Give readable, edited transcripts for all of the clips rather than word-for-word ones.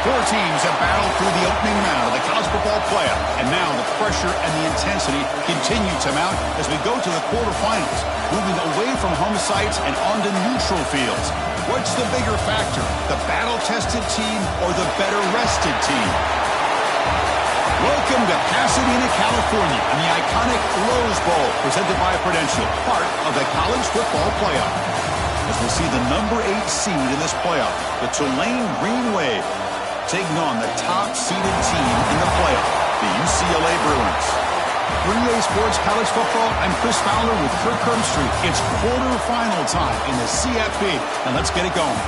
Four teams have battled through the opening round of the college football playoff, and now the pressure and the intensity continue to mount as we go to the quarterfinals, moving away from home sites and onto neutral fields. What's the bigger factor, the battle-tested team or the better-rested team? Welcome to Pasadena, California, and the iconic Rose Bowl, presented by Prudential, part of the college football playoff. As we see the number 8 seed in this playoff, the Tulane Green Wave, taking on the top-seeded team in the playoff, the UCLA Bruins. 3A Sports College Football, I'm Chris Fowler with Kirk Herbstreit. It's quarterfinal time in the CFP, and let's get it going.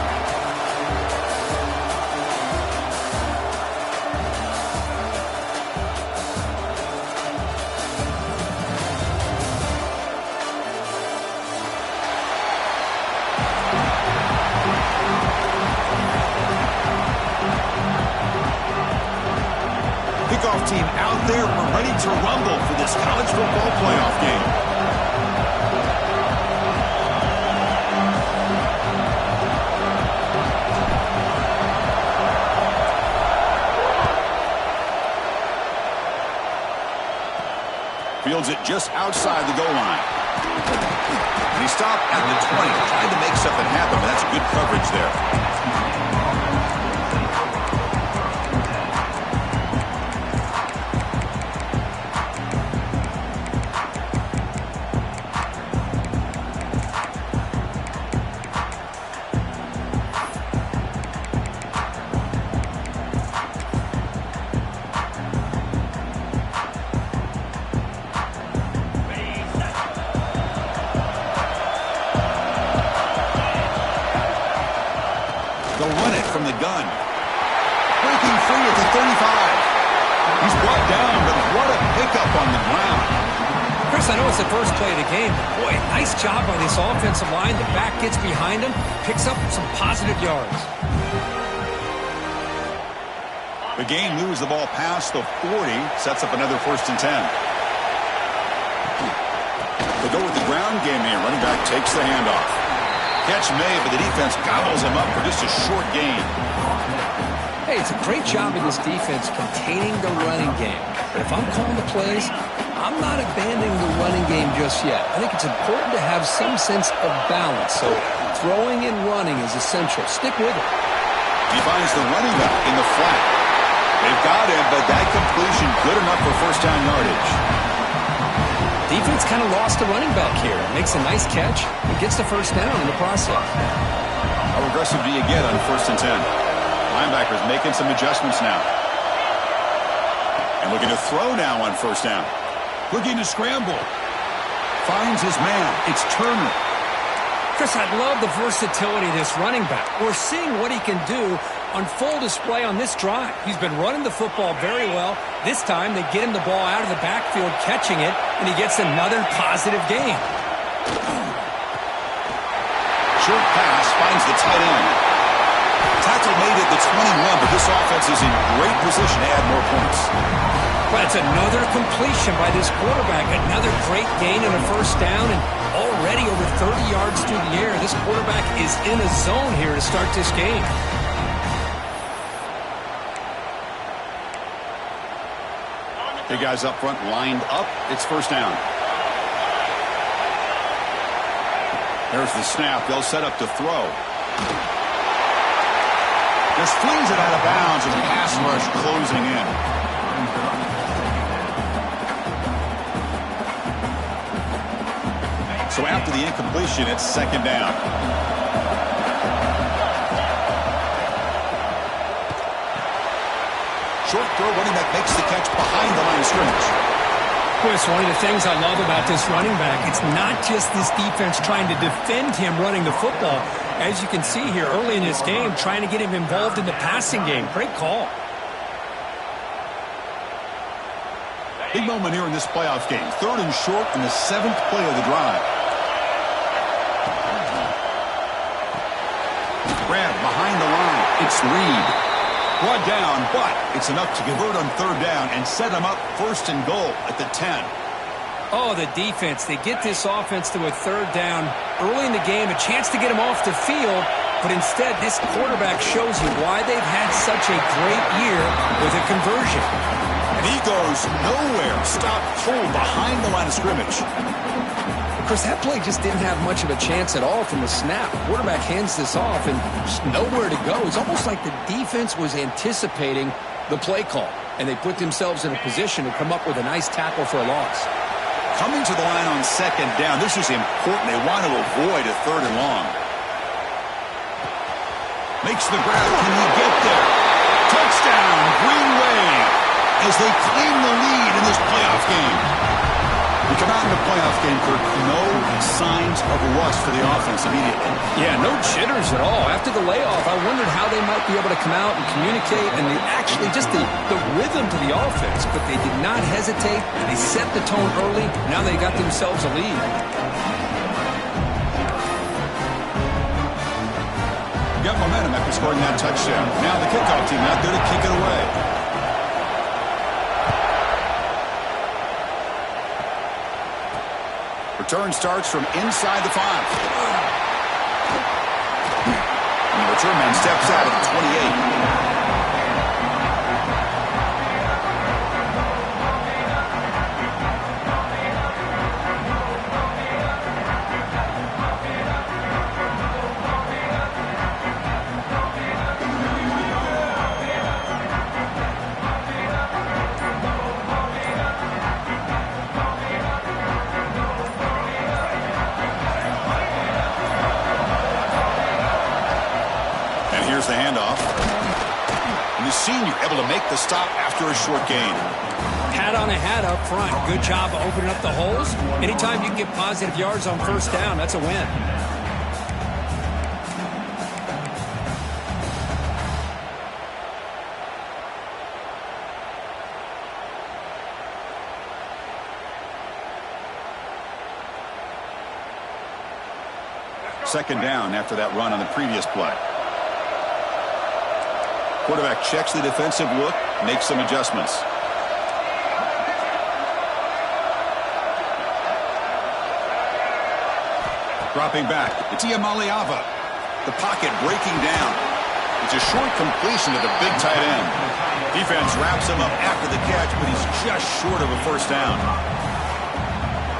Kickoff team out there. We're ready to rumble for this college football playoff game. Fields it just outside the goal line. And he stopped at the 20, trying to make something happen, but that's good coverage there. They'll run it from the gun. Breaking free at the 35. He's brought down, but what a pickup on the ground. Chris, I know it's the first play of the game, but boy, nice job by this offensive line. The back gets behind him, picks up some positive yards. The game moves the ball past the 40, sets up another 1st and 10. They'll go with the ground game here. Running back takes the handoff. Catch made, but the defense gobbles him up for just a short gain. Hey, it's a great job of this defense containing the running game. But if I'm calling the plays, I'm not abandoning the running game just yet. I think it's important to have some sense of balance. So throwing and running is essential. Stick with it. He finds the running back in the flat. They've got him, but that completion good enough for 1st down yardage. Defense kind of lost the running back here. Makes a nice catch and gets the 1st down in the process. How aggressive do you get on 1st and 10? Linebackers making some adjustments now. And looking to throw now on 1st down. Looking to scramble. Finds his man. It's Turner. Chris, I love the versatility of this running back. We're seeing what he can do on full display on this drive. He's been running the football very well. This time they get him the ball out of the backfield, catching it, and he gets another positive gain. Short pass finds the tight end. Tackle made at the 21, but this offense is in great position to add more points. But it's another completion by this quarterback. Another great gain and a 1st down, and already over 30 yards through the air. This quarterback is in a zone here to start this game. Big guys up front lined up. It's 1st down. There's the snap. They'll set up to throw. Just flings it out of bounds, and the pass rush closing in. So after the incompletion, it's 2nd down. Short throw, running back makes the catch behind the line of scrimmage. Boy, it's one of the things I love about this running back. It's not just this defense trying to defend him running the football. As you can see here early in this game, trying to get him involved in the passing game. Great call. Big moment here in this playoff game. 3rd and short in the 7th play of the drive. Grab behind the line. It's Reed. Brought down, but it's enough to convert on 3rd down and set them up 1st and goal at the 10. Oh, the defense. They get this offense to a 3rd down early in the game, a chance to get him off the field, But instead, this quarterback shows you why they've had such a great year with a conversion. And he goes nowhere. Stopped cold behind the line of scrimmage. Chris, that play just didn't have much of a chance at all from the snap. Quarterback hands this off and just nowhere to go. It's almost like the defense was anticipating the play call, and they put themselves in a position to come up with a nice tackle for a loss. Coming to the line on second down, this is important. They want to avoid a third and long. Makes the grab. Can he get there? Touchdown, Green Wave, as they claim the lead in this playoff game. We come out in the playoff game, Kirk, no signs of rust for the offense immediately. Yeah, no jitters at all. After the layoff, I wondered how they might be able to come out and communicate and actually just the rhythm to the offense. But they did not hesitate. They set the tone early. Now they got themselves a lead. Got momentum after scoring that touchdown. Now the kickoff team out there to kick it away. Return starts from inside the 5. And the return man steps out at the 28. Here's the handoff. And the senior able to make the stop after a short gain. Hat on a hat up front. Good job of opening up the holes. Anytime you can get positive yards on first down, that's a win. Second down after that run on the previous play. Quarterback checks the defensive look, makes some adjustments. Dropping back, it's Iamaleava. The pocket breaking down. It's a short completion to the big tight end. Defense wraps him up after the catch, but he's just short of a first down.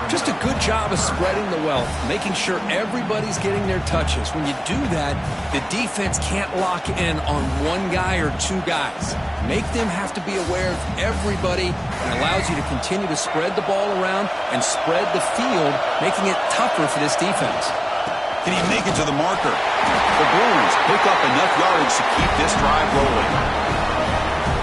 Just a good job of spreading the wealth, making sure everybody's getting their touches. When you do that, the defense can't lock in on one guy or two guys. Make them have to be aware of everybody, and allows you to continue to spread the ball around and spread the field, making it tougher for this defense. Can he make it to the marker? The Bruins pick up enough yards to keep this drive rolling.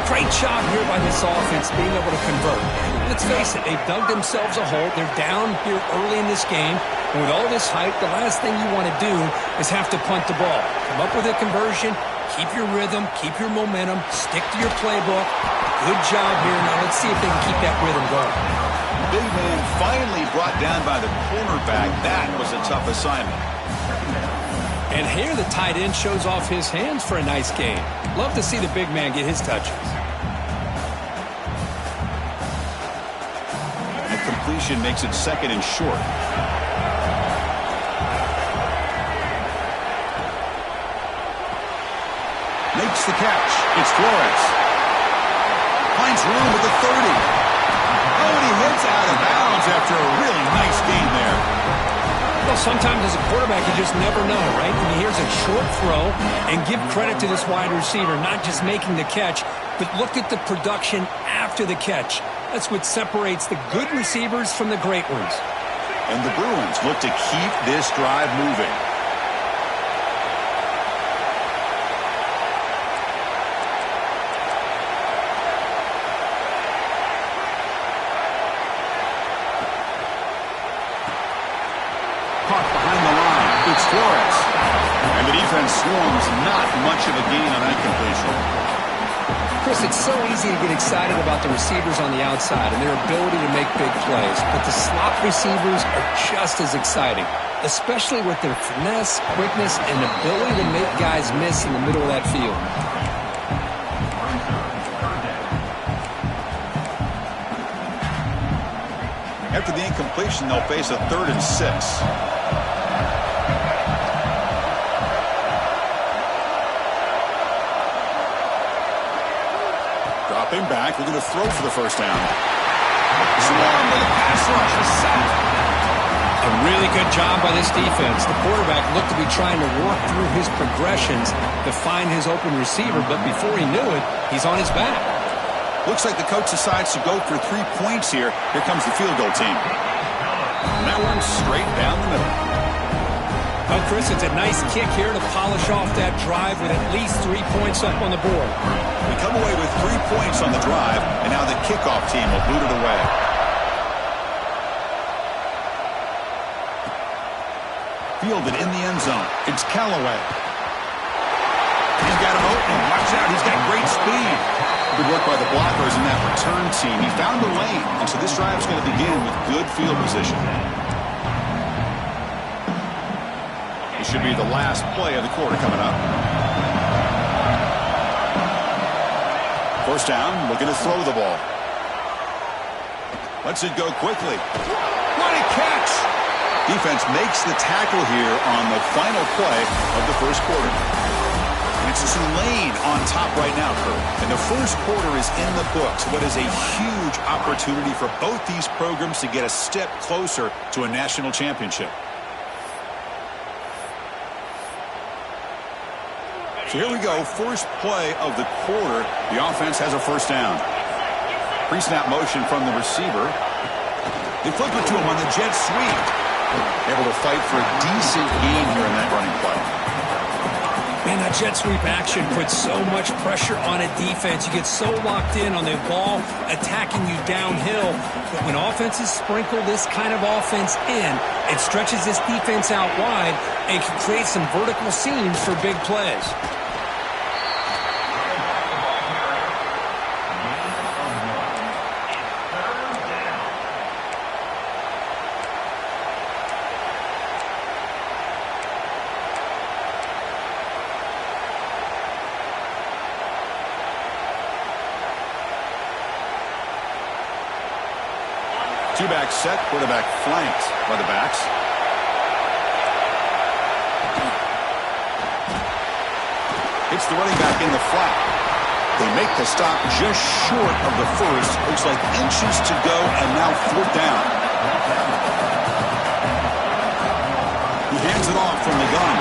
Great job here by this offense being able to convert. Let's face it, they've dug themselves a hole. They're down here early in this game. And with all this hype, the last thing you want to do is have to punt the ball. Come up with a conversion, keep your rhythm, keep your momentum, stick to your playbook. Good job here. Now let's see if they can keep that rhythm going. Big man finally brought down by the cornerback. That was a tough assignment. And here the tight end shows off his hands for a nice game. Love to see the big man get his touches. The completion makes it second and short. Makes the catch. It's Flores. Finds room with the 30. Oh, and he heads out of bounds after a really nice gain there. Well, sometimes as a quarterback, you just never know, right? I mean, here's a short throw, and give credit to this wide receiver, not just making the catch, but look at the production after the catch. That's what separates the good receivers from the great ones. And the Bruins look to keep this drive moving. Caught behind the line. It's Flores. And the defense swarms. Not much of a gain on that completion. Chris, it's so easy to get excited about the receivers on the outside and their ability to make big plays, but the slot receivers are just as exciting, especially with their finesse, quickness, and ability to make guys miss in the middle of that field. After the incompletion, they'll face a 3rd and 6. Stepping back, looking to throw for the first down. Swarmed with a pass rush, a sack. A really good job by this defense. The quarterback looked to be trying to work through his progressions to find his open receiver, but before he knew it, he's on his back. Looks like the coach decides to go for 3 points here. Here comes the field goal team. And that one's straight down the middle. Well, Chris, it's a nice kick here to polish off that drive with at least 3 points up on the board. We come away with 3 points on the drive, and now the kickoff team will boot it away. Fielded in the end zone. It's Callaway. He's got him open. Watch out. He's got great speed. Good work by the blockers in that return team. He found a lane, and so this drive is going to begin with good field position. It should be the last play of the quarter coming up. First down, looking to throw the ball. Lets it go quickly. What a catch! Defense makes the tackle here on the final play of the first quarter. And it's Tulane on top right now, Kurt. And the first quarter is in the books. What is a huge opportunity for both these programs to get a step closer to a national championship. So here we go, first play of the quarter. The offense has a first down. Pre-snap motion from the receiver. They flip it to him on the jet sweep. Able to fight for a decent gain here in that running play. Man, that jet sweep action puts so much pressure on a defense. You get so locked in on the ball attacking you downhill. But when offenses sprinkle this kind of offense in, it stretches this defense out wide and can create some vertical seams for big plays. Two-back set, quarterback flanked by the backs. It's the running back in the flat. They make the stop just short of the first. Looks like inches to go, and now fourth down. He hands it off from the gun.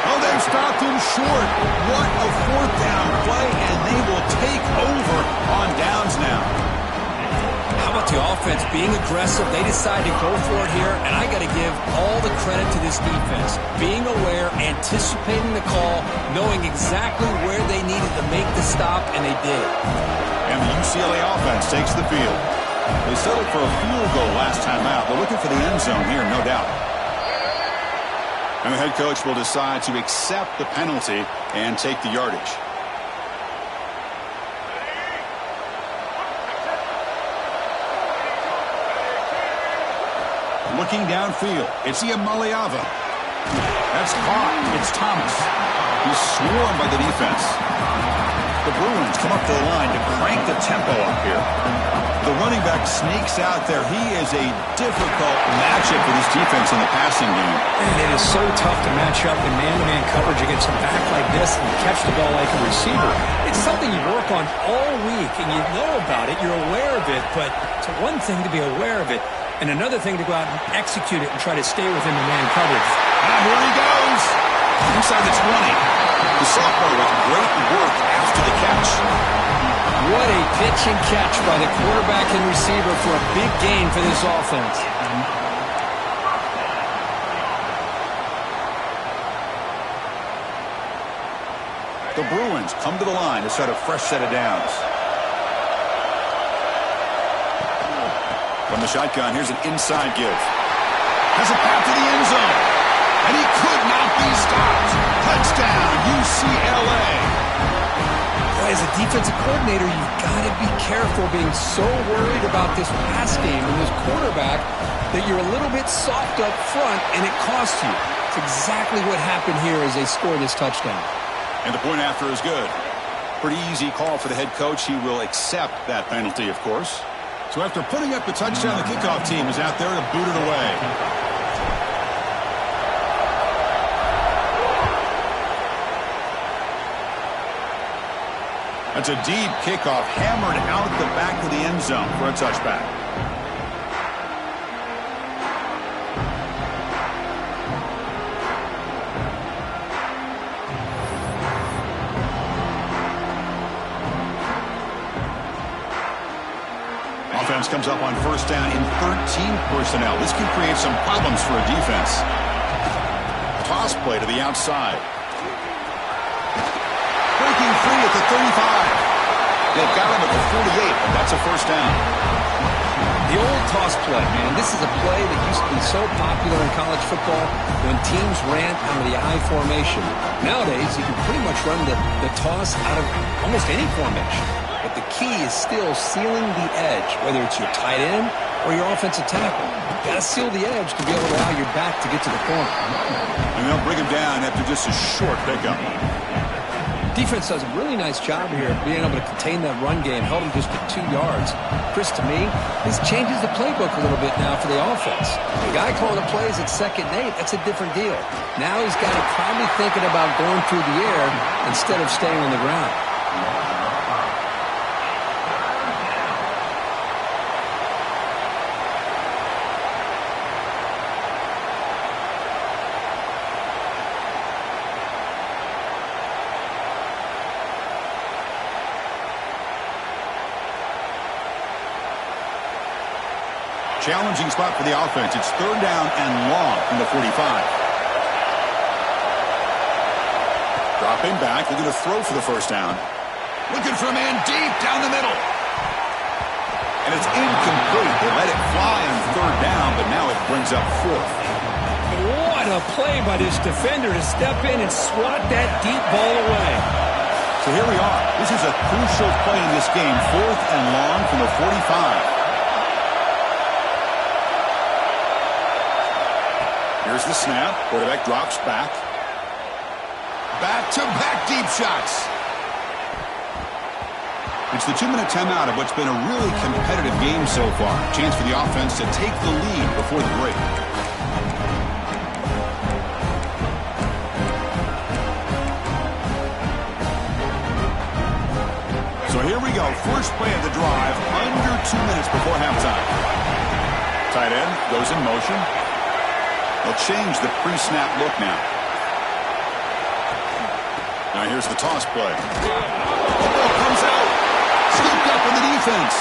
Oh, they've stopped him short. What a fourth down play, and they will take over on downs now. How about the offense being aggressive? They decide to go for it here, and I got to give all the credit to this defense. Being aware, anticipating the call, knowing exactly where they needed to make the stop, and they did. And the UCLA offense takes the field. They settled for a field goal last time out. They're looking for the end zone here, no doubt. And the head coach will decide to accept the penalty and take the yardage. Looking downfield, it's Iamaleava. That's caught. It's Thomas. He's swarmed by the defense. The Bruins come up to the line to crank the tempo up here. The running back sneaks out there. He is a difficult matchup for this defense in the passing game. And it is so tough to match up in man-to-man coverage against a back like this and catch the ball like a receiver. It's something you work on all week, and you know about it. You're aware of it, but it's one thing to be aware of it, and another thing to go out and execute it and try to stay within the man coverage. And here he goes. Inside the 20. The sophomore with great work after the catch. What a pitch and catch by the quarterback and receiver for a big gain for this offense. The Bruins come to the line to set a fresh set of downs. From the shotgun, here's an inside give. Has a path to the end zone. And he could not be stopped. Touchdown, UCLA. As a defensive coordinator, you've got to be careful being so worried about this pass game and this quarterback that you're a little bit soft up front, and it costs you. It's exactly what happened here as they score this touchdown. And the point after is good. Pretty easy call for the head coach. He will accept that penalty, of course. So after putting up the touchdown, the kickoff team is out there to boot it away. That's a deep kickoff, hammered out the back of the end zone for a touchback. Offense comes up on first down in 13 personnel. This can create some problems for a defense. Toss play to the outside. Breaking free at the 35. They've got him at the 48, and that's a first down. The old toss play, man. This is a play that used to be so popular in college football when teams ran out of the I formation. Nowadays, you can pretty much run the toss out of almost any formation. But the key is still sealing the edge, whether it's your tight end or your offensive tackle. You've got to seal the edge to be able to allow your back to get to the corner. And they'll bring him down after just a short pickup. Defense does a really nice job here being able to contain that run game, held him just to 2 yards. Chris, to me, this changes the playbook a little bit now for the offense. The guy calling the plays at 2nd and 8, that's a different deal. Now he's got to probably thinking about going through the air instead of staying on the ground. Challenging spot for the offense. It's 3rd down and long from the 45. Dropping back. They're going to throw for the first down. Looking for a man deep down the middle. And it's incomplete. They let it fly on 3rd down, but now it brings up 4th. What a play by this defender to step in and swat that deep ball away. So here we are. This is a crucial play in this game. 4th and long from the 45. Here's the snap. Quarterback drops back. Back-to-back deep shots. It's the 2-minute timeout of what's been a really competitive game so far. Chance for the offense to take the lead before the break. So here we go. First play of the drive, under 2 minutes before halftime. Tight end goes in motion. They'll change the pre-snap look now. Now here's the toss play. The ball comes out. Scooped up in the defense.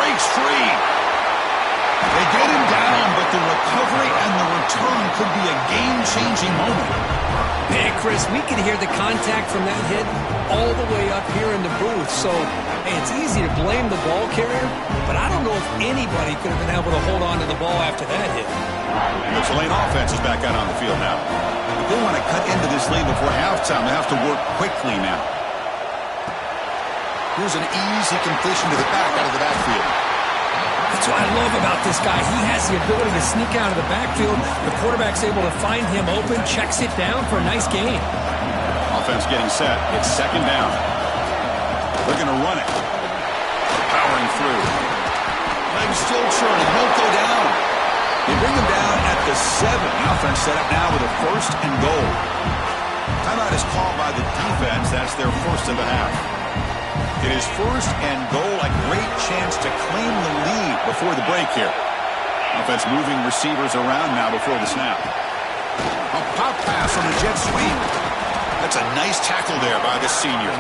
Breaks free. They get him down, but the recovery and the return could be a game-changing moment. Man, Chris, we can hear the contact from that hit all the way up here in the booth. So, hey, it's easy to blame the ball carrier, but I don't know if anybody could have been able to hold on to the ball after that hit. And the Tulane offense is back out on the field now. If they want to cut into this lead before halftime, they have to work quickly now. Here's an easy completion to the back out of the backfield. That's what I love about this guy. He has the ability to sneak out of the backfield. The quarterback's able to find him open, checks it down for a nice gain. Offense getting set. It's 2nd down. They're going to run it. Powering through. Legs still churning. Won't go down. They bring him down at the 7. The offense set up now with a 1st and goal. Timeout is called by the defense. That's their first of the half. It is 1st and goal, a great chance to claim the lead before the break here. Offense moving receivers around now before the snap. A pop pass on the jet sweep. That's a nice tackle there by the senior.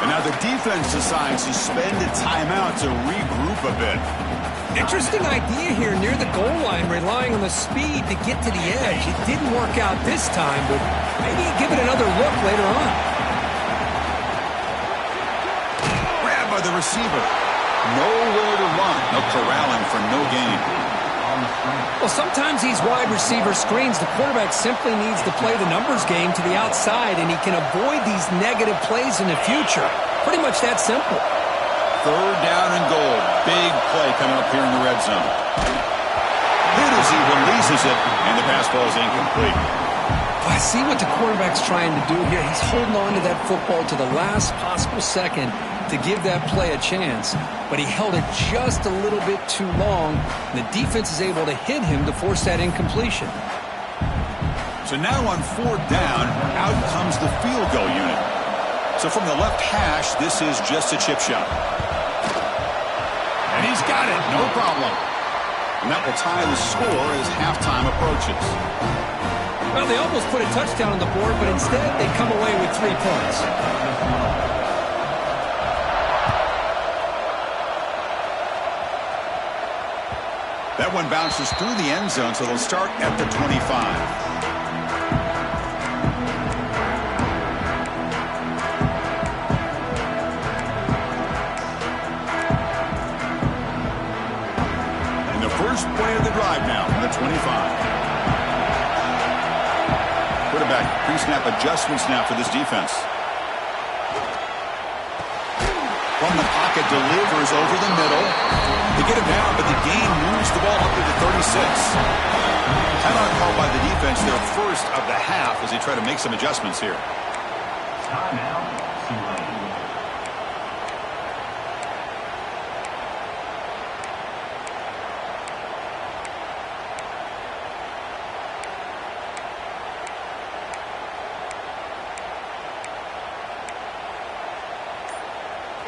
And now the defense decides to spend a timeout to regroup a bit. Interesting idea here near the goal line, relying on the speed to get to the edge. It didn't work out this time, but maybe give it another look later on. The receiver. Nowhere to run. No corralling for no gain. Well, sometimes these wide receiver screens, the quarterback simply needs to play the numbers game to the outside, and he can avoid these negative plays in the future. Pretty much that simple. 3rd down and goal. Big play coming up here in the red zone. Hit as he releases it, and the pass ball is incomplete. I see what the quarterback's trying to do here. He's holding on to that football to the last possible second to give that play a chance, but he held it just a little bit too long, and the defense is able to hit him to force that incompletion. So now on 4th down, out comes the field goal unit. So from the left hash, this is just a chip shot. And he's got it, no problem. And that will tie the score as halftime approaches. Well, they almost put a touchdown on the board, but instead they come away with 3 points. That one bounces through the end zone, so they'll start at the 25. First play of the drive now from the 25. Quarterback pre-snap adjustments now for this defense. From the pocket, delivers over the middle. They get him down, but the gain moves the ball up to the 36. Timeout called by the defense, their first of the half, as they try to make some adjustments here. Timeout.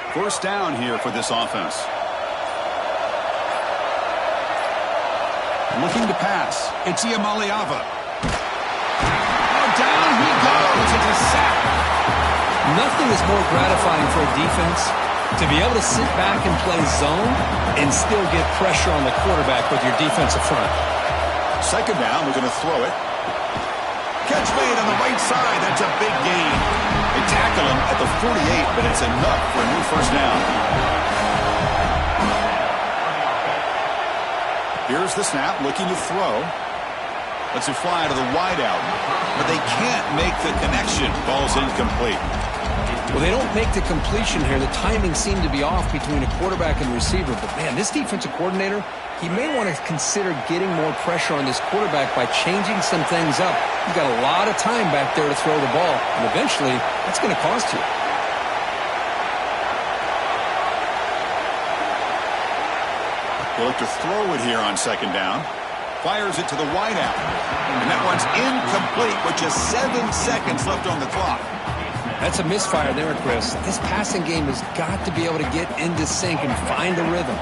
First down here for this offense. Looking to pass. It's Iamaleava. Oh, down he goes. It's a sack. Nothing is more gratifying for a defense to be able to sit back and play zone and still get pressure on the quarterback with your defensive front. Second down, we're going to throw it. Catch made on the right side. That's a big gain. They tackle him at the 48, but it's enough for a new first down. Here's the snap, looking to throw. Lets it fly to the wideout, but they can't make the connection. Ball's incomplete. Well, they don't make the completion here. The timing seemed to be off between a quarterback and receiver. But, man, this defensive coordinator, he may want to consider getting more pressure on this quarterback by changing some things up. You've got a lot of time back there to throw the ball, and eventually that's going to cost you. They'll look to throw it here on second down. Fires it to the wideout. And that one's incomplete with just 7 seconds left on the clock. That's a misfire there, Chris. This passing game has got to be able to get into sync and find a rhythm.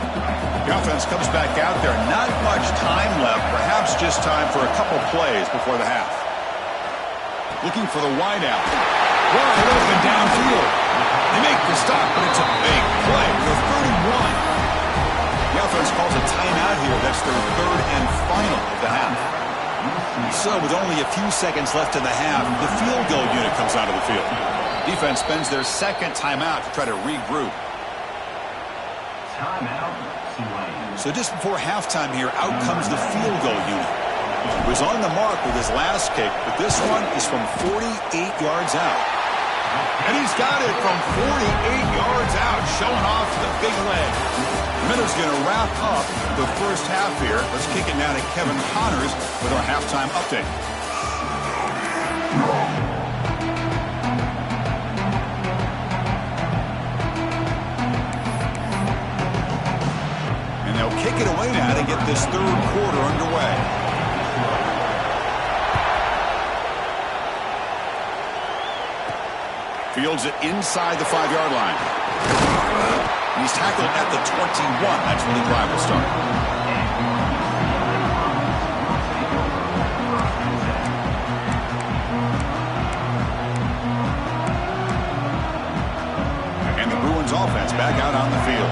The offense comes back out there. Not much time left. Perhaps just time for a couple plays before the half. Looking for the wideout. Wide open downfield. They make the stop, but it's a big play. They're 31. The offense calls a timeout here. That's their third and final of the half. So with only a few seconds left in the half, the field goal unit comes out of the field. Defense spends their second timeout to try to regroup. Timeout. Tulane. So just before halftime here, out comes the field goal unit. He was on the mark with his last kick, but this one is from 48 yards out. And he's got it from 48 yards out, showing off the big leg. Miller's going to wrap up the first half here. Let's kick it now to Kevin Connors with our halftime update. And they'll kick it away now to get this third quarter underway. Fields it inside the 5-yard line. He's tackled at the 21. That's when the drive will start. And the Bruins offense back out on the field.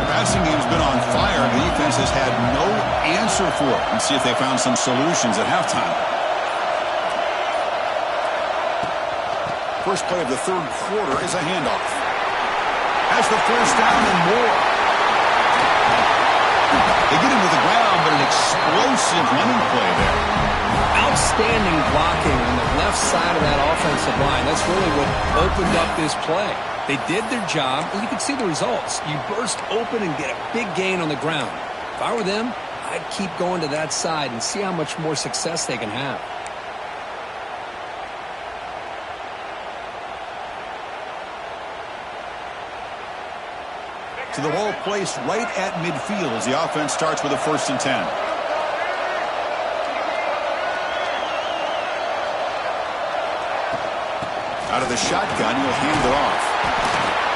The passing game's been on fire. The defense has had no answer for it. Let's see if they found some solutions at halftime. First play of the third quarter is a handoff. Has the first down and more. They get him to the ground, but an explosive running play there. Outstanding blocking on the left side of that offensive line. That's really what opened up this play. They did their job, and you can see the results. You burst open and get a big gain on the ground. If I were them, I'd keep going to that side and see how much more success they can have. To the ball placed right at midfield as the offense starts with a 1st and 10. Out of the shotgun, he'll hand it off.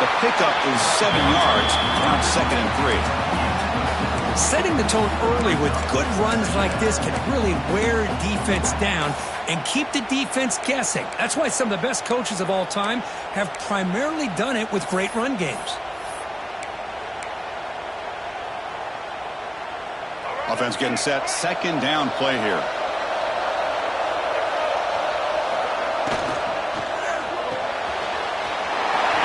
The pickup is 7 yards. Now 2nd and 3. Setting the tone early with good runs like this can really wear defense down and keep the defense guessing. That's why some of the best coaches of all time have primarily done it with great run games. Offense getting set. 2nd down play here.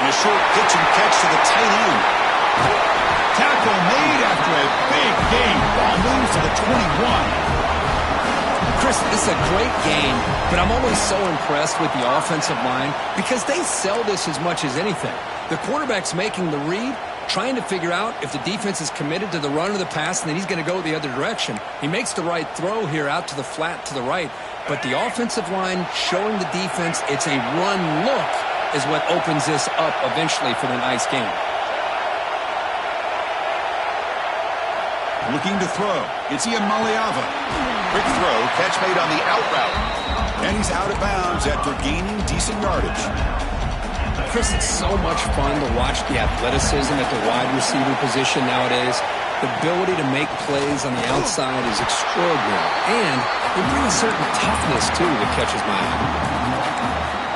And a short pitch and catch to the tight end. Tackle made after a big gain. Ball moves to the 21. Chris, this is a great game, but I'm always so impressed with the offensive line because they sell this as much as anything. The quarterback's making the read, trying to figure out if the defense is committed to the run or the pass, and then he's going to go the other direction. He makes the right throw here out to the flat to the right, but the offensive line showing the defense it's a run look is what opens this up eventually for the nice game. Looking to throw. It's Iamaleava. Quick throw, catch made on the out route. And he's out of bounds after gaining decent yardage. Chris, it's so much fun to watch the athleticism at the wide receiver position nowadays. The ability to make plays on the outside is extraordinary. And they bring a certain toughness, too, that catches my eye.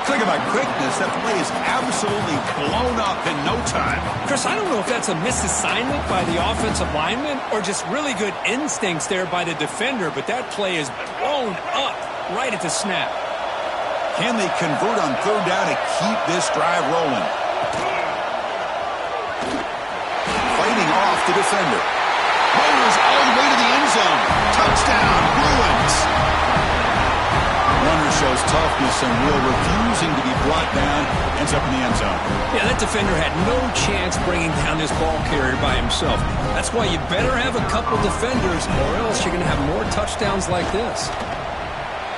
Think about quickness. That play is absolutely blown up in no time. Chris, I don't know if that's a misassignment by the offensive lineman or just really good instincts there by the defender, but that play is blown up right at the snap. Can they convert on 3rd down to keep this drive rolling? Fighting off the defender. Rolls all the way to the end zone. Touchdown, Bruins. Runner shows toughness and will, refusing to be brought down. Ends up in the end zone. Yeah, that defender had no chance bringing down this ball carrier by himself. That's why you better have a couple defenders or else you're going to have more touchdowns like this.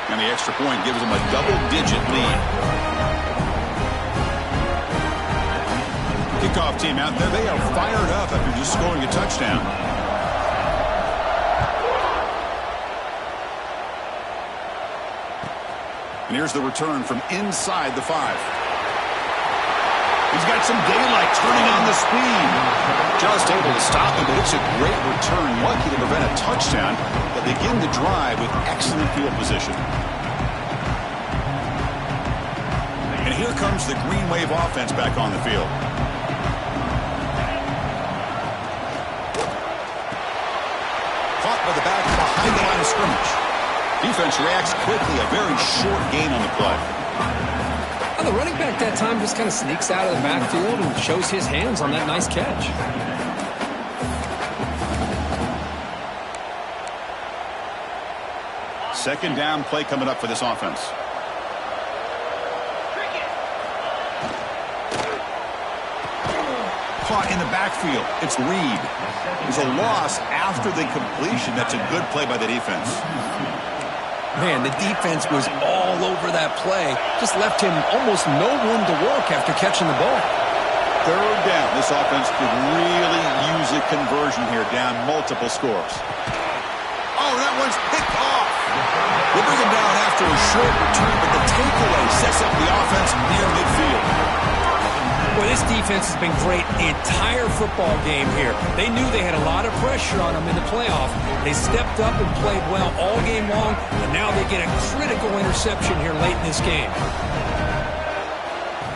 And the extra point gives them a double-digit lead. Kickoff team out there. They are fired up after just scoring a touchdown. And here's the return from inside the 5. He's got some daylight turning on the speed. Just able to stop him, but it's a great return. Lucky to prevent a touchdown. They begin the drive with excellent field position. And here comes the Green Wave offense back on the field. Caught by the back behind the line of scrimmage. Defense reacts quickly. A very short gain on the play. Well, the running back that time just kind of sneaks out of the backfield and shows his hands on that nice catch. Second down play coming up for this offense. Caught in the backfield. It's Reed. There's a loss after the completion. That's a good play by the defense. Man, the defense was all over that play. Just left him almost no room to work after catching the ball. 3rd down. This offense could really use a conversion here, down multiple scores. Oh, that one's picked off. They bring him down after a short return, but the takeaway sets up the offense near midfield. Boy, this defense has been great the entire football game here. They knew they had a lot of pressure on them in the playoff. They stepped up and played well all game long, and now they get a critical interception here late in this game.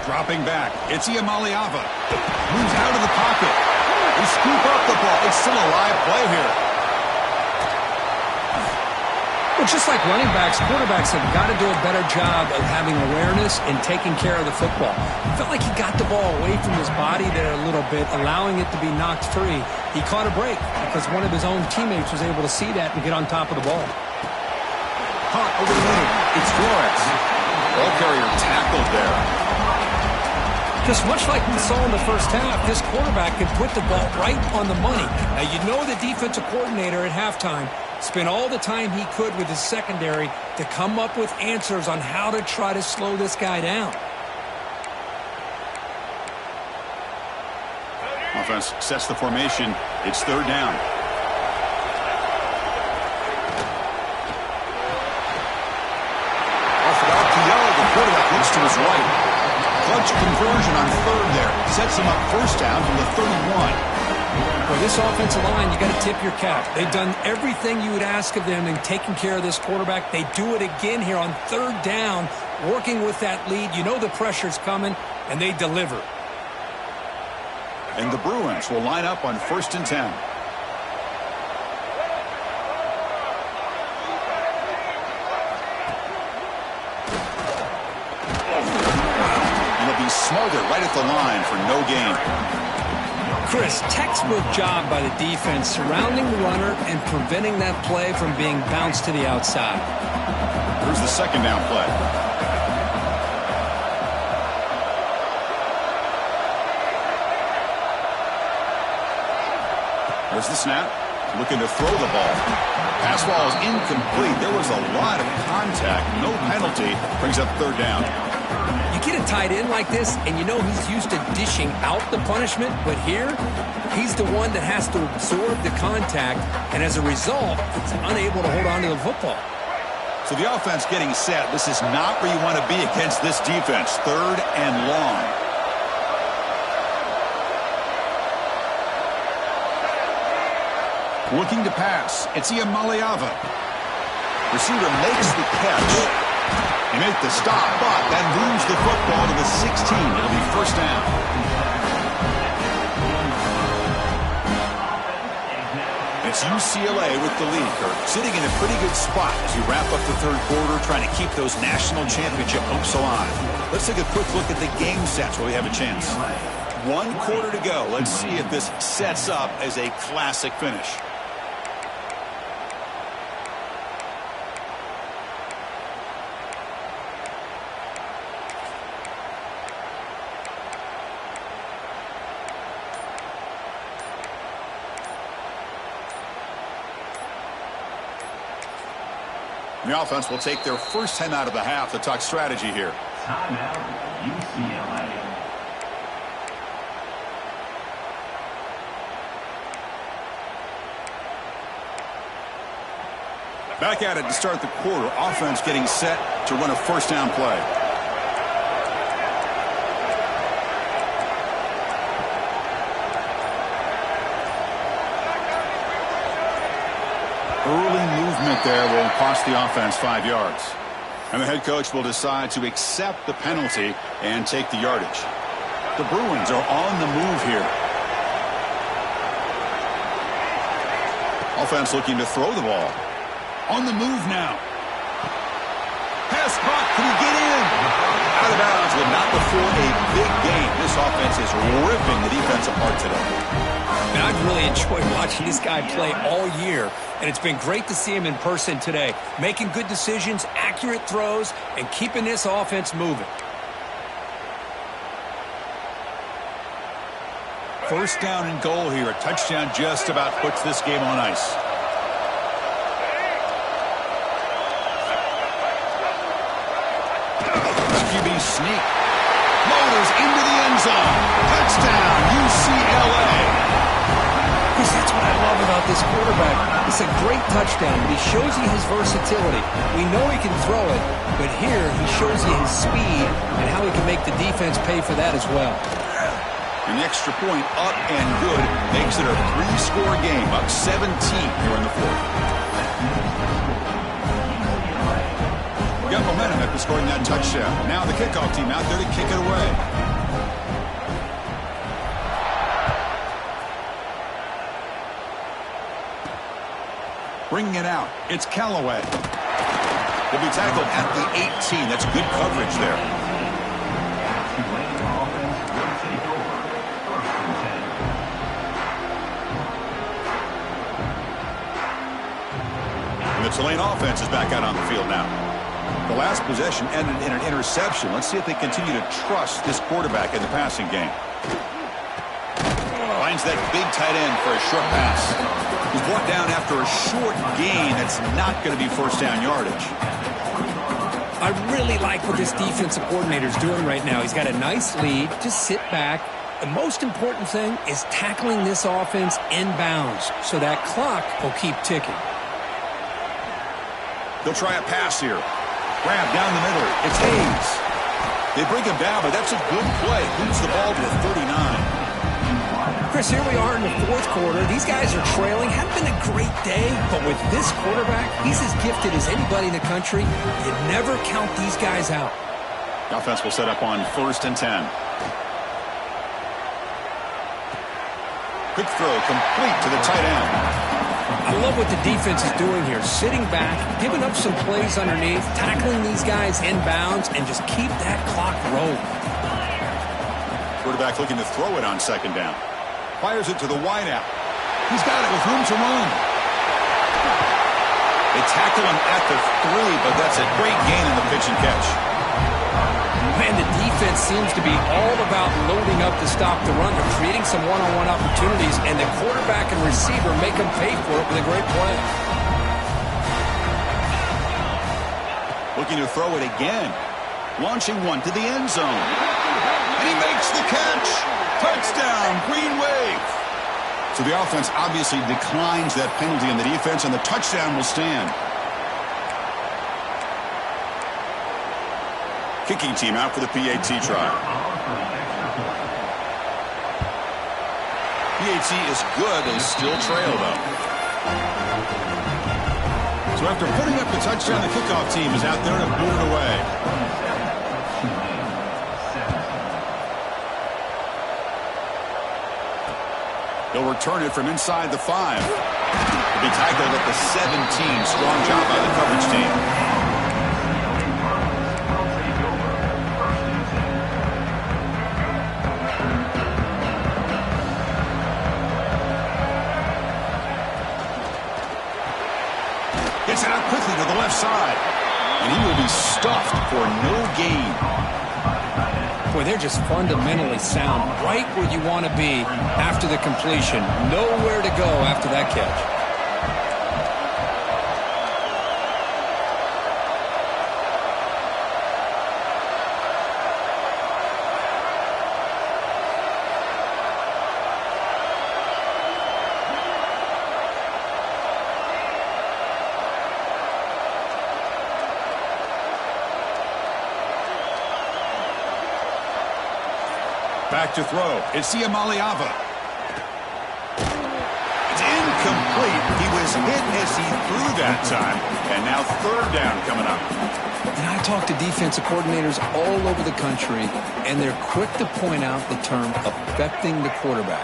Dropping back, it's Iamaleava. Moves out of the pocket. They scoop up the ball. It's still a live play here. Well, just like running backs, quarterbacks have got to do a better job of having awareness and taking care of the football. Felt like he got the ball away from his body there a little bit, allowing it to be knocked free. He caught a break because one of his own teammates was able to see that and get on top of the ball. Caught over the middle. It's Flores. Ball carrier tackled there. Just much like we saw in the first half, this quarterback could put the ball right on the money. Now, you know the defensive coordinator at halftime spent all the time he could with his secondary to come up with answers on how to try to slow this guy down. Offense sets the formation. It's 3rd down. Off the RPO, the quarterback looks to his right. Clutch conversion on third there. Sets him up first down from the 31. For this offensive line, you got to tip your cap. They've done everything you would ask of them in taking care of this quarterback. They do it again here on third down, working with that lead. You know the pressure's coming, and they deliver. And the Bruins will line up on 1st and 10. Smothered right at the line for no gain. Chris, textbook job by the defense surrounding the runner and preventing that play from being bounced to the outside. Here's the second down play. There's the snap. Looking to throw the ball. Pass ball is incomplete. There was a lot of contact. No penalty. Brings up third down. You get a tight end like this, and you know he's used to dishing out the punishment, but here, he's the one that has to absorb the contact, and as a result, he's unable to hold on to the football. So the offense getting set. This is not where you want to be against this defense. Third and long. Looking to pass. It's Iamaleava. Receiver makes the catch. He made the stop, but that moves the football to the 16. It'll be first down. It's UCLA with the lead, Kirk, sitting in a pretty good spot as we wrap up the third quarter, trying to keep those national championship hopes alive. Let's take a quick look at the game sets where we have a chance. 1 quarter to go. Let's see if this sets up as a classic finish. The offense will take their first 10 out of the half to talk strategy here. Timeout, UCLA. Back at it to start the quarter. Offense getting set to run a first down play. Early movement there will cost the offense 5 yards. And the head coach will decide to accept the penalty and take the yardage. The Bruins are on the move here. Offense looking to throw the ball. On the move now. Pass caught. Can he get in? Out of bounds, but not before a big game. This offense is ripping the defense apart today. Now, I've really enjoyed watching this guy play all year, and it's been great to see him in person today, making good decisions, accurate throws, and keeping this offense moving. First down and goal here. A touchdown just about puts this game on ice. QB sneak. Motors into the end zone. Touchdown, UCLA. That's what I love about this quarterback. It's a great touchdown, but he shows you his versatility. We know he can throw it, but here he shows you his speed and how he can make the defense pay for that as well. An extra point up and good makes it a 3-score game, up 17 here in the fourth. We got momentum after scoring that touchdown. Now the kickoff team out there to kick it away. Bringing it out, it's Callaway. Will be tackled at the 18. That's good coverage there. And the Tulane offense is back out on the field now. The last possession ended in an interception. Let's see if they continue to trust this quarterback in the passing game. Finds that big tight end for a short pass. He's brought down after a short gain. That's not going to be first down yardage. I really like what this defensive coordinator is doing right now. He's got a nice lead. Just sit back. The most important thing is tackling this offense inbounds so that clock will keep ticking. They'll try a pass here. Grab down the middle. It's Hayes. They bring him down, but that's a good play. Moves the ball to the 39. Chris, here we are in the fourth quarter. These guys are trailing. Hadn't been a great day, but with this quarterback, he's as gifted as anybody in the country. You never count these guys out. The offense will set up on 1st and 10. Quick throw complete to the tight end. I love what the defense is doing here. Sitting back, giving up some plays underneath, tackling these guys inbounds, and just keep that clock rolling. Quarterback looking to throw it on 2nd down. Fires it to the wideout. He's got it with room to run. They tackle him at the 3, but that's a great gain in the pitch and catch. Man, the defense seems to be all about loading up to stop the run. They're creating some one-on-one opportunities, and the quarterback and receiver make them pay for it with a great play. Looking to throw it again. Launching one to the end zone. And he makes the catch. Touchdown, Green Wave. So the offense obviously declines that penalty in the defense, and the touchdown will stand. Kicking team out for the PAT try. PAT is good. They still trail, though. So after putting up the touchdown, the kickoff team is out there to boot it away. They'll return it from inside the 5. He'll be tackled at the 17. Strong job by the coverage team. Gets it out quickly to the left side. And he will be stuffed for no gain. Boy, they're just fundamentally sound, right where you want to be after the completion. Nowhere to go after that catch. Back to throw. It's Iamaleava. It's incomplete. He was hit as he threw that time. And now 3rd down coming up. And I talk to defensive coordinators all over the country, and they're quick to point out the term affecting the quarterback.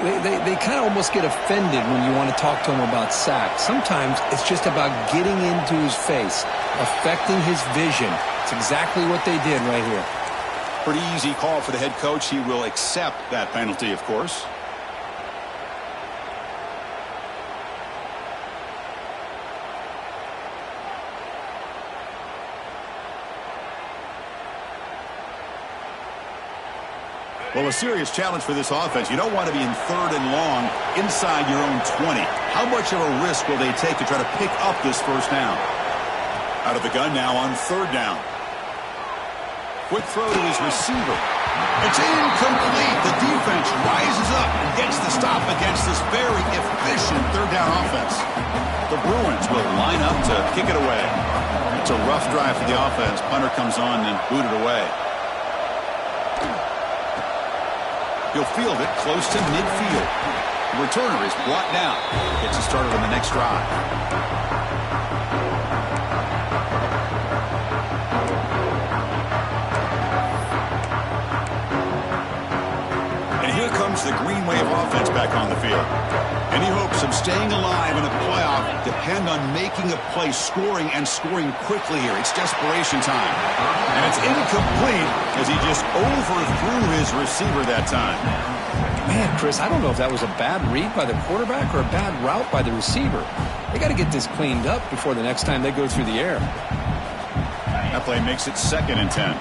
They kind of almost get offended when you want to talk to them about sacks. Sometimes it's just about getting into his face, affecting his vision. It's exactly what they did right here. Pretty easy call for the head coach. He will accept that penalty, of course. Well, a serious challenge for this offense. You don't want to be in 3rd and long inside your own 20. How much of a risk will they take to try to pick up this 1st down? Out of the gun now on 3rd down. Quick throw to his receiver. It's incomplete. The defense rises up and gets the stop against this very efficient 3rd down offense. The Bruins will line up to kick it away. It's a rough drive for the offense. Punter comes on and booted away. He'll field it close to midfield. The returner is brought down. Gets it started on the next drive. Here comes the Green Wave offense back on the field. Any hopes of staying alive in a playoff depend on making a play, scoring, and scoring quickly here. It's desperation time. And it's incomplete as he just overthrew his receiver that time. Man, Chris, I don't know if that was a bad read by the quarterback or a bad route by the receiver. They got to get this cleaned up before the next time they go through the air. That play makes it 2nd and 10.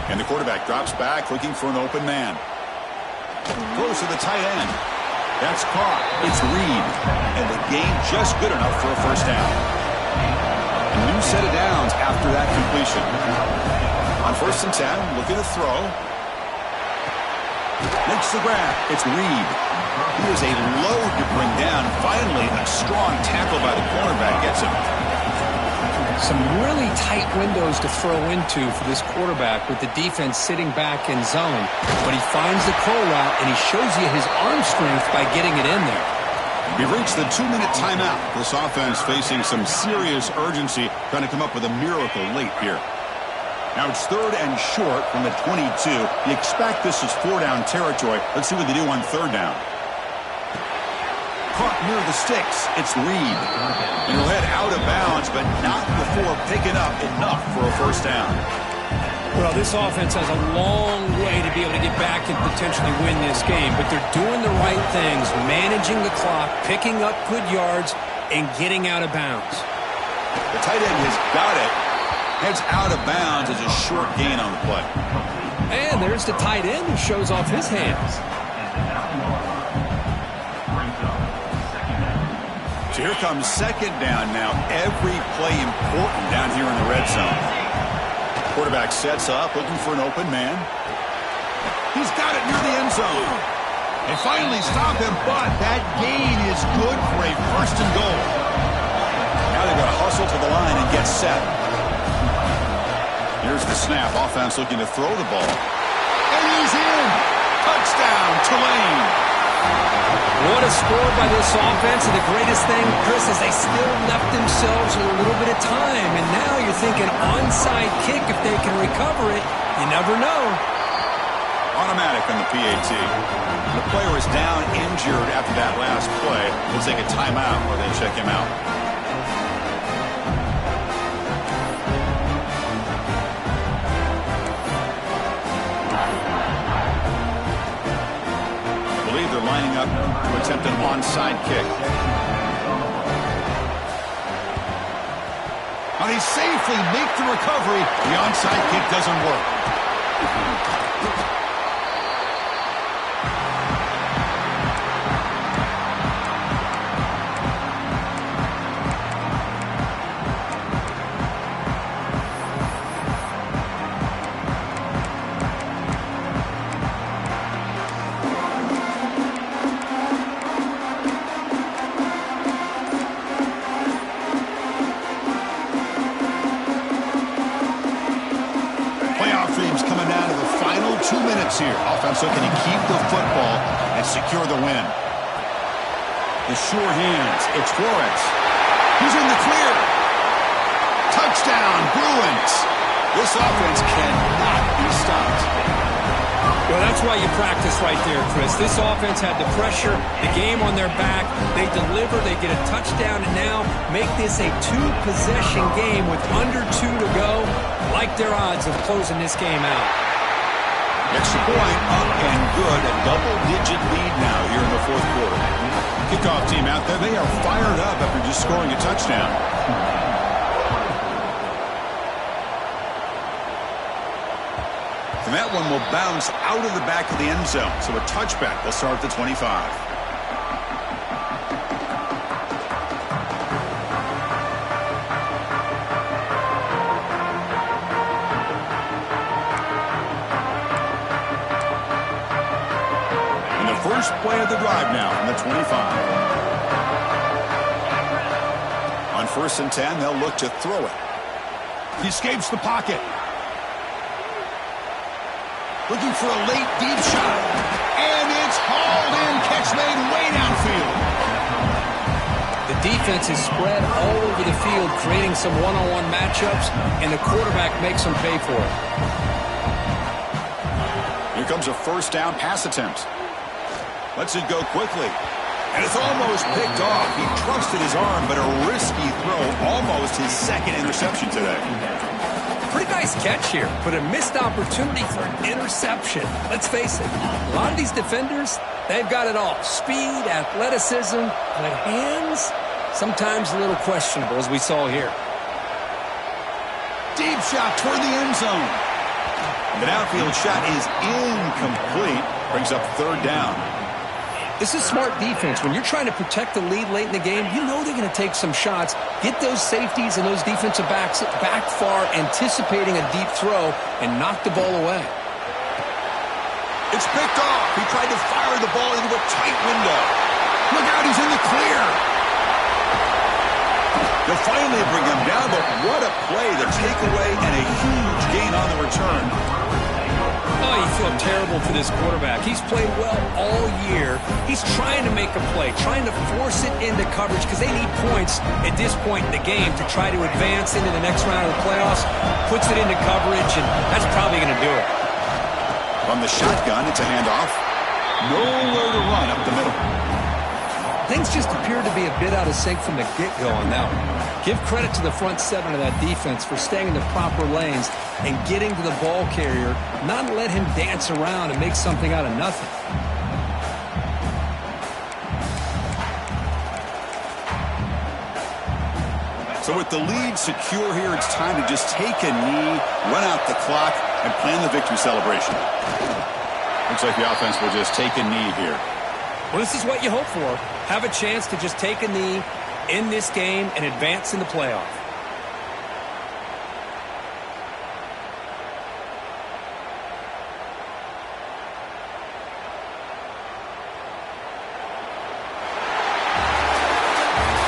And the quarterback drops back looking for an open man. Throws to the tight end. That's caught. It's Reed. And the gain just good enough for a 1st down. A new set of downs after that completion. On 1st and 10, looking to throw. Makes the grab. It's Reed. He is a load to bring down. Finally, a strong tackle by the cornerback gets him. some really tight windows to throw into for this quarterback with the defense sitting back in zone. But he finds the curl route, and he shows you his arm strength by getting it in there. We've reached the 2-minute timeout. This offense facing some serious urgency, trying to come up with a miracle late here. Now it's 3rd and short from the 22. You expect this is 4-down territory. Let's see what they do on 3rd down. Caught near the sticks. It's Reed. And he'll head out of bounds, but not before picking up enough for a 1st down. Well, this offense has a long way to be able to get back and potentially win this game, but they're doing the right things, managing the clock, picking up good yards, and getting out of bounds. The tight end has got it. Heads out of bounds as a short gain on the play. And there's the tight end who shows off his hands. So here comes 2nd down now. Every play important down here in the red zone. Quarterback sets up, looking for an open man. He's got it near the end zone. They finally stop him, but that gain is good for a 1st and goal. Now they've got to hustle to the line and get set. Here's the snap. Offense looking to throw the ball. And he's in. Touchdown, Tulane. What a score by this offense, and the greatest thing, Chris, is they still left themselves with a little bit of time, and now you're thinking onside kick if they can recover it. You never know. Automatic on the PAT. The player is down injured after that last play. We'll take a timeout while they check him out. They're lining up to attempt an onside kick. Now they safely make the recovery. The onside kick doesn't work. Here. Offense looking to keep the football and secure the win. The sure hands. It's Flores. He's in the clear. Touchdown, Bruins. This offense cannot be stopped. Well, that's why you practice right there, Chris. This offense had the pressure, the game on their back. They deliver, they get a touchdown, and now make this a 2-possession game with under 2 to go. Like their odds of closing this game out. Extra point up and good. A double-digit lead now here in the 4th quarter. Kickoff team out there. They are fired up after just scoring a touchdown. And that one will bounce out of the back of the end zone. So a touchback. They'll start at the 25. First play of the drive now from the 25. On 1st and 10, they'll look to throw it. He escapes the pocket. Looking for a late deep shot. And it's hauled in. Catch made way downfield. The defense is spread all over the field, creating some one-on-one matchups, and the quarterback makes them pay for it. Here comes a 1st down pass attempt. Lets it go quickly. And it's almost picked off. He trusted his arm, but a risky throw. Almost his 2nd interception today. Pretty nice catch here, but a missed opportunity for an interception. Let's face it, a lot of these defenders, they've got it all. Speed, athleticism, but hands, sometimes a little questionable, as we saw here. Deep shot toward the end zone. The outfield shot is incomplete. Brings up 3rd down. This is smart defense. When you're trying to protect the lead late in the game, you know they're going to take some shots, get those safeties and those defensive backs back far, anticipating a deep throw, and knock the ball away. It's picked off. He tried to fire the ball into a tight window. Look out, he's in the clear. They'll finally bring him down, but what a breakaway and a huge gain on the return. Oh, you feel terrible for this quarterback. He's played well all year. He's trying to make a play, trying to force it into coverage because they need points at this point in the game to try to advance into the next round of the playoffs. Puts it into coverage, and that's probably going to do it. From the shotgun, it's a handoff. Nowhere to run up the middle. Things just appear to be a bit out of sync from the get-go on that one. Give credit to the front seven of that defense for staying in the proper lanes and getting to the ball carrier, not let him dance around and make something out of nothing. So with the lead secure here, it's time to just take a knee, run out the clock, and plan the victory celebration. Looks like the offense will just take a knee here. Well, this is what you hope for. Have a chance to just take a knee in this game and advance in the playoff.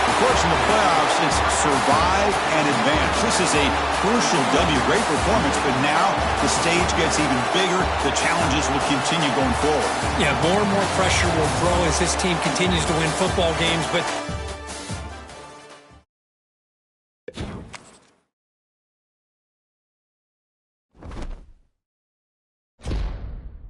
Of course, in the playoffs, it's survive and advance. This is a crucial W. Great performance, but now the stage gets even bigger. The challenges will continue going forward. Yeah, more and more pressure will grow as this team continues to win football games, but